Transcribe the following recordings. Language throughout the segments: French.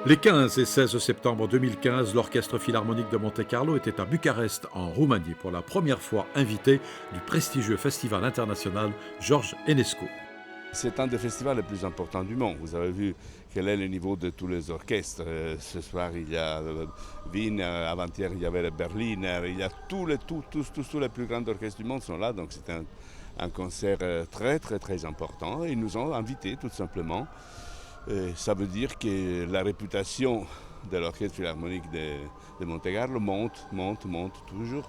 Les 15 et 16 septembre 2015, l'Orchestre Philharmonique de Monte-Carlo était à Bucarest, en Roumanie, pour la première fois invité du prestigieux festival international George Enescu. C'est un des festivals les plus importants du monde. Vous avez vu quel est le niveau de tous les orchestres. Ce soir, il y a Wien, avant-hier, il y avait le Berliner, il y a tous les plus grands orchestres du monde sont là. Donc c'est un concert très, très, très important. Ils nous ont invités, tout simplement. Et ça veut dire que la réputation de l'Orchestre Philharmonique de Monte-Carlo monte toujours.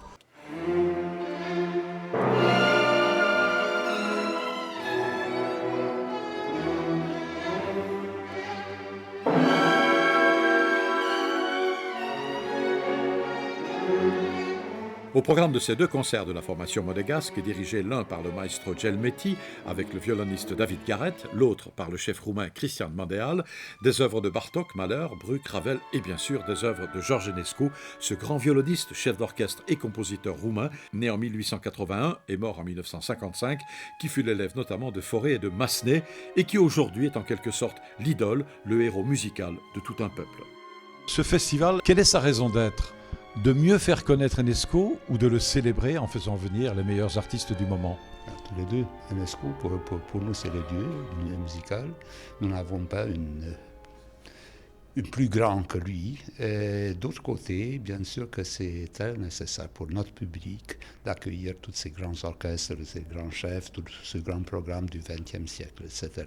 Au programme de ces deux concerts de la formation monégasque, dirigés l'un par le maestro Gelmetti avec le violoniste David Garrett, l'autre par le chef roumain Cristian Mandeal, des œuvres de Bartók, Mahler, Bruch, Ravel et bien sûr des œuvres de George Enescu, ce grand violoniste, chef d'orchestre et compositeur roumain, né en 1881 et mort en 1955, qui fut l'élève notamment de Fauré et de Massenet et qui aujourd'hui est en quelque sorte l'idole, le héros musical de tout un peuple. Ce festival, quelle est sa raison d'être ? De mieux faire connaître Enescu ou de le célébrer en faisant venir les meilleurs artistes du moment? Tous les deux. Enescu, pour nous, c'est le dieu musical. Nous n'avons pas une plus grande que lui. Et d'autre côté, bien sûr que c'est très nécessaire pour notre public d'accueillir tous ces grands orchestres, ces grands chefs, tout ce grand programme du XXe siècle, etc.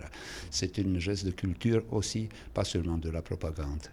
C'est une geste de culture aussi, pas seulement de la propagande.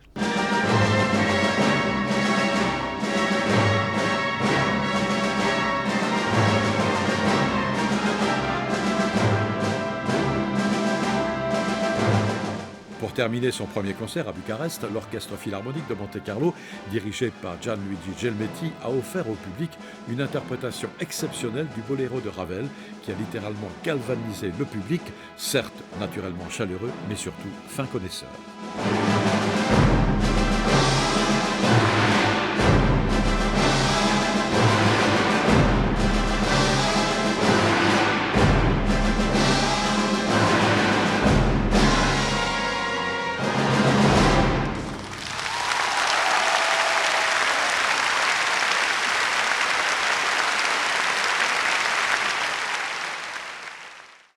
Pour terminer son premier concert à Bucarest, l'Orchestre Philharmonique de Monte-Carlo, dirigé par Gianluigi Gelmetti, a offert au public une interprétation exceptionnelle du boléro de Ravel, qui a littéralement galvanisé le public, certes naturellement chaleureux, mais surtout fin connaisseur.